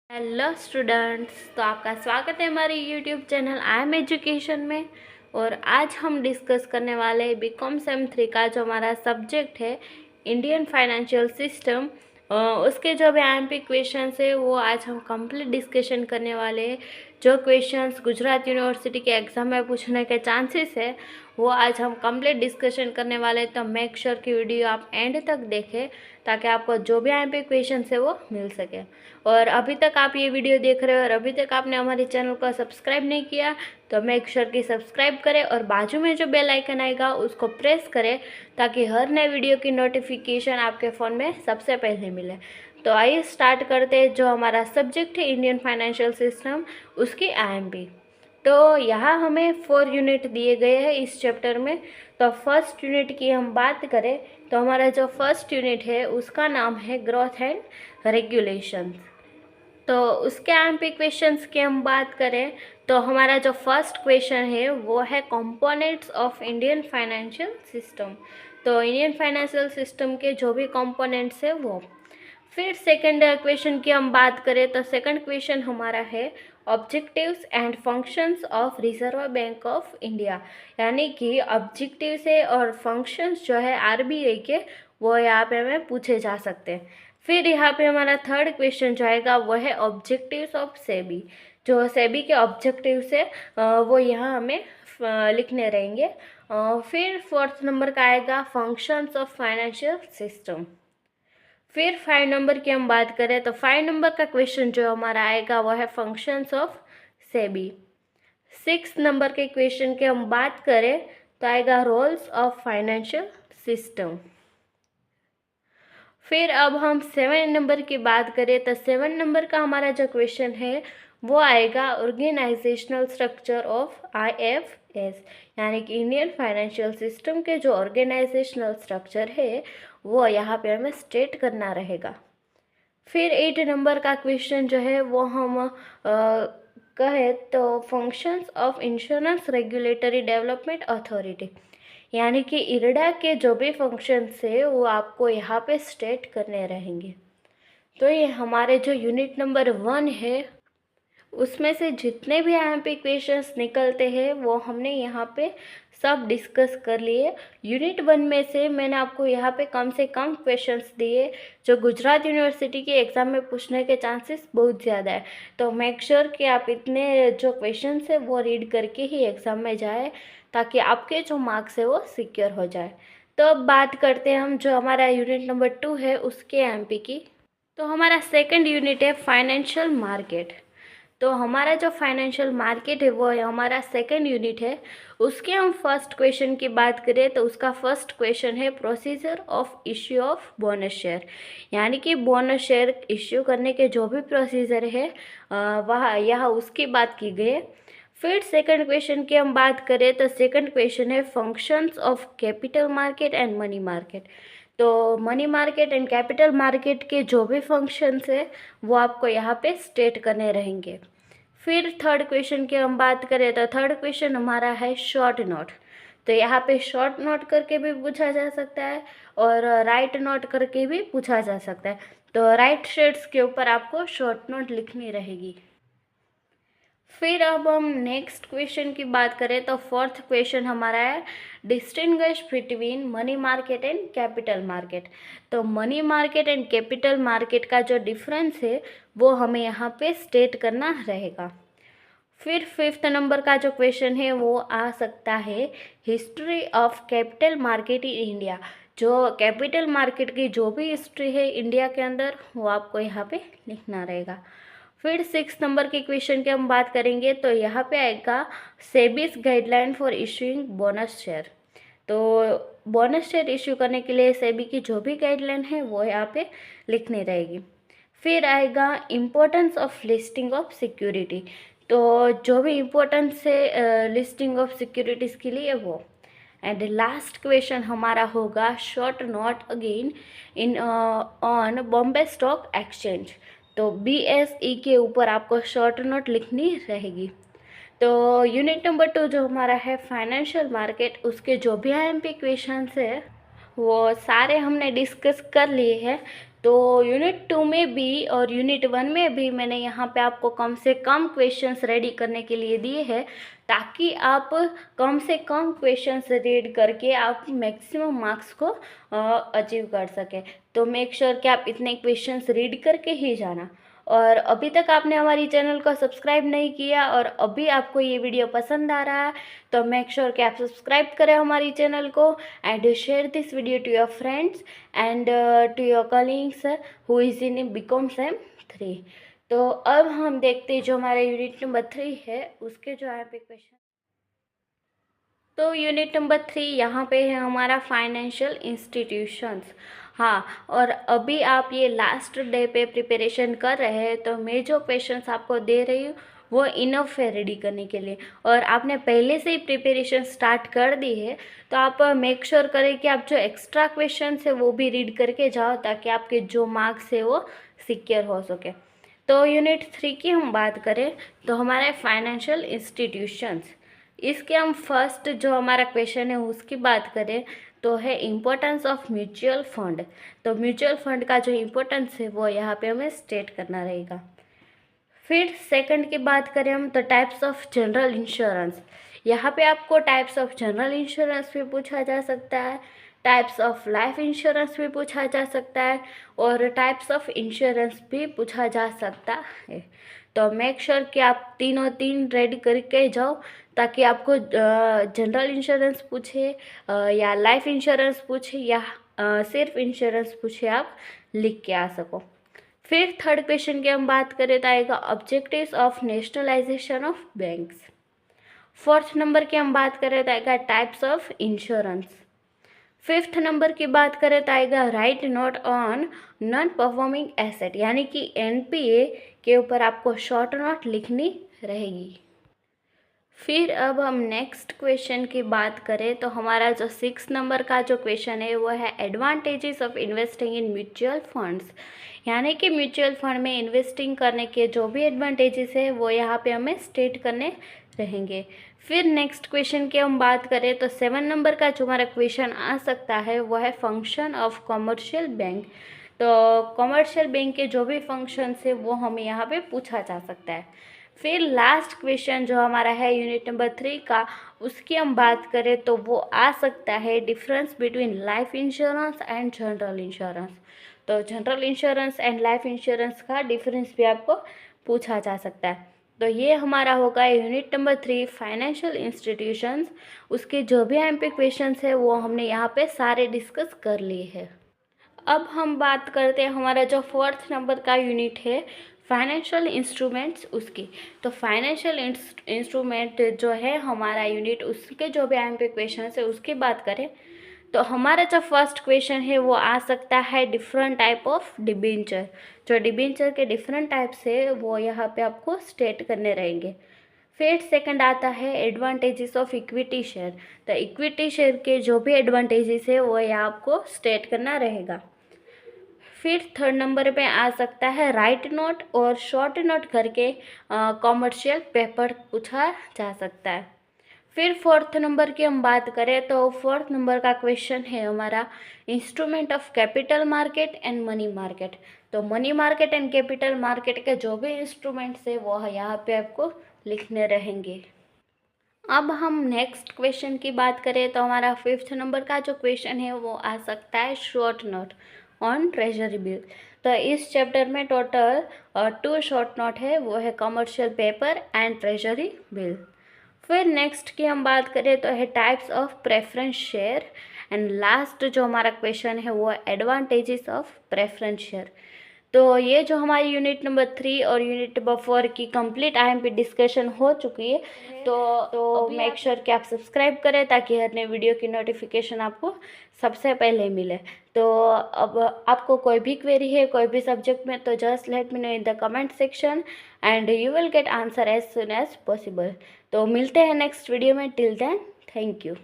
Hello students, तो आपका स्वागत है हमारे YouTube channel I am education में। और आज हम डिस्कस करने वाले हैं बीकॉम सेम 3 का जो हमारा सब्जेक्ट है इंडियन फाइनेंशियल सिस्टम। उसके जो भी आईएमपी क्वेश्चंस है वो आज हम कंप्लीट डिस्कशन करने वाले हैं। जो क्वेश्चंस गुजरात यूनिवर्सिटी के एग्ज़ाम में पूछने के चांसेस है वो आज हम कंप्लीट डिस्कशन करने वाले हैं। तो मेक श्योर की वीडियो आप एंड तक देखें ताकि आपको जो भी आईएमपी क्वेश्चन है वो मिल सके। और अभी तक आप ये वीडियो देख रहे हो और अभी तक आपने हमारे चैनल को सब्सक्राइब नहीं किया तो मेक श्योर कि सब्सक्राइब करें और बाजू में जो बेल आइकन आएगा उसको प्रेस करें ताकि हर नए वीडियो की नोटिफिकेशन आपके फ़ोन में सबसे पहले मिले। तो आइए स्टार्ट करते हैं। जो हमारा सब्जेक्ट है इंडियन फाइनेंशियल सिस्टम उसकी आईएमपी। तो यहाँ हमें 4 यूनिट दिए गए हैं इस चैप्टर में। तो फर्स्ट यूनिट की हम बात करें तो हमारा जो फर्स्ट यूनिट है उसका नाम है ग्रोथ एंड रेगुलेशन। तो उसके आईएमपी क्वेश्चंस की हम बात करें तो हमारा जो फर्स्ट क्वेश्चन है वो है components of Indian financial system. तो इंडियन फाइनेंशियल सिस्टम के जो भी कंपोनेंट्स है वो। फिर सेकंड क्वेश्चन की हम बात करें तो सेकंड क्वेश्चन हमारा है objectives and functions of reserve bank of India. यानी कि ऑब्जेक्टिव्स है और फंक्शंस जो है आरबीआई के वो यहाँ पे हमें पूछे जा सकते हैं। फिर यहाँ पे हमारा थर्ड क्वेश्चन जो आएगा वो है ऑब्जेक्टिव्स ऑफ सेबी। जो सेबी के ऑब्जेक्टिव्स है वो यहाँ हमें लिखने रहेंगे। फिर फोर्थ नंबर का आएगा फंक्शंस ऑफ फाइनेंशियल सिस्टम। फिर 5 नंबर की हम बात करें तो 5 नंबर का क्वेश्चन जो हमारा आएगा वो है फंक्शंस ऑफ सेबी। 6 नंबर के क्वेश्चन की हम बात करें तो आएगा रोल्स ऑफ फाइनेंशियल सिस्टम। फिर अब हम 7 नंबर की बात करें तो 7 नंबर का हमारा जो क्वेश्चन है वो आएगा ऑर्गेनाइजेशनल स्ट्रक्चर ऑफ आईएफएस। यानी कि इंडियन फाइनेंशियल सिस्टम के जो ऑर्गेनाइजेशनल स्ट्रक्चर है वो यहाँ पे हमें स्टेट करना रहेगा। फिर 8 नंबर का क्वेश्चन जो है वो हम कहे तो functions of insurance regulatory development authority. यानी कि इरडा के जो भी फंक्शंस है वो आपको यहाँ पे स्टेट करने रहेंगे। तो ये हमारे जो यूनिट नंबर 1 है उसमें से जितने भी आईएमपी क्वेश्चंस निकलते हैं वो हमने यहाँ पे सब डिस्कस कर लिए। यूनिट 1 में से मैंने आपको यहाँ पे कम से कम क्वेश्चंस दिए जो गुजरात यूनिवर्सिटी के एग्ज़ाम में पूछने के चांसेस बहुत ज़्यादा है। तो मेक श्योर कि आप इतने जो क्वेश्चंस है वो रीड करके ही एग्ज़ाम में जाए ताकि आपके जो मार्क्स है वो सिक्योर हो जाए। तो अब बात करते हैं हम जो हमारा यूनिट नंबर 2 है उसके आईएमपी की। तो हमारा सेकंड यूनिट है फाइनेंशियल मार्केट। तो हमारा जो फाइनेंशियल मार्केट है वो हमारा सेकंड यूनिट है। उसके हम फर्स्ट क्वेश्चन की बात करें तो उसका फर्स्ट क्वेश्चन है procedure of issue of bonus share. यानी कि बोनस शेयर इश्यू करने के जो भी प्रोसीजर है वह यहाँ उसकी बात की गई है। फिर सेकंड क्वेश्चन की हम बात करें तो सेकंड क्वेश्चन है functions of capital market and money market. तो money market and capital market के जो भी फंक्शंस है वो आपको यहाँ पे स्टेट करने रहेंगे। फिर थर्ड क्वेश्चन की हम बात करें तो थर्ड क्वेश्चन हमारा है शॉर्ट नोट। तो यहाँ पे शॉर्ट नोट करके भी पूछा जा सकता है और राइट नोट करके भी पूछा जा सकता है। तो राइट शेड्स के ऊपर आपको शॉर्ट नोट लिखनी रहेगी। फिर अब हम नेक्स्ट क्वेश्चन की बात करें तो फोर्थ क्वेश्चन हमारा है distinguish between money market and capital market. तो money market and capital market का जो डिफरेंस है वो हमें यहाँ पे स्टेट करना रहेगा। फिर फिफ्थ नंबर का जो क्वेश्चन है वो आ सकता है history of capital market in India. जो कैपिटल मार्केट की जो भी हिस्ट्री है इंडिया के अंदर वो आपको यहाँ पे लिखना रहेगा। फिर 6 नंबर के क्वेश्चन की हम बात करेंगे तो यहाँ पे आएगा SEBI's guideline for issuing bonus share. तो बोनस शेयर इशू करने के लिए सेबी की जो भी गाइडलाइन है वो यहाँ पे लिखनी रहेगी। फिर आएगा importance of listing of security. तो जो भी इम्पोर्टेंस है लिस्टिंग ऑफ सिक्योरिटीज़ के लिए वो। एंड लास्ट क्वेश्चन हमारा होगा short note again in on Bombay stock exchange. तो BSE के ऊपर आपको शॉर्ट नोट लिखनी रहेगी। तो यूनिट नंबर 2 जो हमारा है फाइनेंशियल मार्केट उसके जो भी आईएमपी क्वेश्चंस है वो सारे हमने डिस्कस कर लिए हैं। तो यूनिट 2 में भी और यूनिट 1 में भी मैंने यहाँ पे आपको कम से कम क्वेश्चंस रेडी करने के लिए दिए हैं, ताकि आप कम से कम क्वेश्चंस रीड करके आप मैक्सिमम मार्क्स को अचीव कर सकें। तो मेक श्योर कि आप इतने क्वेश्चंस रीड करके ही जाना। और अभी तक आपने हमारी चैनल को सब्सक्राइब नहीं किया और अभी आपको ये वीडियो पसंद आ रहा है, तो मेक श्योर कि आप सब्सक्राइब करें हमारी चैनल को and share this video to your friends and to your colleagues who is in BCom sem 3। तो अब हम देखते हैं जो हमारा यूनिट नंबर 3 है उसके जो यहाँ पे क्वेश्चन। तो यूनिट नंबर 3 यहाँ पे है हमारा फाइनेंशियल इंस्टीट्यूशंस। हाँ, और अभी आप ये लास्ट डे पे प्रिपरेशन कर रहे हैं, तो मैं जो क्वेश्चंस आपको दे रही हूँ वो इनफ है रेडी करने के लिए, और आपने पहले से ही प्रिपरेशन स्टार्ट कर दी है, तो आप मेक श्योर करें कि आप जो एक्स्ट्रा क्वेश्चंस है वो भी रीड करके जाओ, ताकि आपके जो मार्क्स है वो सिक्योर हो सके। तो यूनिट 3 की हम बात करें तो हमारे फाइनेंशियल इंस्टीट्यूशंस, इसके हम फर्स्ट जो हमारा क्वेश्चन है उसकी बात करें तो है इम्पोर्टेंस ऑफ म्यूचुअल फंड। तो म्यूचुअल फंड का जो इम्पोर्टेंस है वो यहाँ पे हमें स्टेट करना रहेगा। फिर सेकंड की बात करें हम तो टाइप्स ऑफ जनरल इंश्योरेंस, यहाँ पे आपको टाइप्स ऑफ जनरल इंश्योरेंस भी पूछा जा सकता है, टाइप्स ऑफ लाइफ इंश्योरेंस भी पूछा जा सकता है, और टाइप्स ऑफ इंश्योरेंस भी पूछा जा सकता है। तो मेक श्योर कि आप तीनों तीन रेडी करके जाओ, ताकि आपको जनरल इंश्योरेंस पूछे या लाइफ इंश्योरेंस पूछे या सिर्फ इंश्योरेंस पूछे, आप लिख के आ सको। फिर थर्ड क्वेश्चन की हम बात करें तो आएगा objectives of nationalisation of banks. Fourth number की हम बात करें तो आएगा types of insurance. Fifth number की बात करें तो आएगा right note on non performing asset, यानी कि एनपीए के ऊपर आपको शॉर्ट नोट लिखनी रहेगी। फिर अब हम नेक्स्ट क्वेश्चन की बात करें तो हमारा जो 6 नंबर का जो क्वेश्चन है वो है advantages of investing in mutual funds, यानी कि म्यूचुअल फंड में इन्वेस्टिंग करने के जो भी एडवांटेजेस है वो यहाँ पे हमें स्टेट करने रहेंगे। फिर नेक्स्ट क्वेश्चन की हम बात करें तो 7 नंबर का जो हमारा क्वेश्चन आ सकता है वो है फंक्शन ऑफ कमर्शियल बैंक। तो कमर्शियल बैंक के जो भी फंक्शंस है वो हमें यहाँ पे पूछा जा सकता है। फिर लास्ट क्वेश्चन जो हमारा है यूनिट नंबर 3 का, उसकी हम बात करें तो वो आ सकता है difference between life insurance and general insurance. तो general insurance and life insurance का डिफरेंस भी आपको पूछा जा सकता है। तो ये हमारा होगा यूनिट नंबर 3 फाइनेंशियल इंस्टीट्यूशंस। उसके जो भी एमपी क्वेश्चंस है वो हमने यहाँ पे सारे डिस्कस कर लिए हैं। अब हम बात करते हैं हमारा जो फोर्थ नंबर का यूनिट है फाइनेंशियल इंस्ट्रूमेंट्स उसकी। तो फाइनेंशियल इंस्ट्रूमेंट जो है हमारा यूनिट, उसके जो भी एमपी क्वेश्चन है उसकी बात करें तो हमारा जो फर्स्ट क्वेश्चन है वो आ सकता है डिफरेंट टाइप ऑफ डिबेंचर। जो डिबेंचर के डिफरेंट टाइप्स है वो यहाँ पे आपको स्टेट करने रहेंगे। फिर सेकंड आता है एडवांटेजेस ऑफ इक्विटी शेयर। तो इक्विटी शेयर के जो भी एडवांटेजेस है वो यहाँ आपको स्टेट करना रहेगा। फिर थर्ड नंबर पे आ सकता है राइट नोट और शॉर्ट नोट करके कॉमर्शियल पेपर पूछा जा सकता है। फिर फोर्थ नंबर की हम बात करें तो फोर्थ नंबर का क्वेश्चन है हमारा instrument of capital market and money market. तो money market and capital market के जो भी इंस्ट्रूमेंट्स है वो यहाँ पे आपको लिखने रहेंगे। अब हम नेक्स्ट क्वेश्चन की बात करें तो हमारा फिफ्थ नंबर का जो क्वेश्चन है वो आ सकता है short note on treasury bill. तो इस चैप्टर में टोटल 2 शॉर्ट नोट है, वो है commercial paper and treasury bill. फिर नेक्स्ट की हम बात करें तो है types of preference share, and last जो हमारा क्वेश्चन है वो एडवांटेजेस ऑफ प्रेफरेंस शेयर। तो ये जो हमारी यूनिट नंबर 3 और यूनिट नंबर 4 की कंप्लीट आईएमपी डिस्कशन हो चुकी है। तो मेक श्योर कि आप सब्सक्राइब करें ताकि हर नए वीडियो की नोटिफिकेशन आपको सबसे पहले मिले। तो अब आपको कोई भी क्वेरी है कोई भी सब्जेक्ट में तो just let me know in the comment section and you will get answer as soon as possible. तो मिलते हैं नेक्स्ट वीडियो में, टिल देन थैंक यू।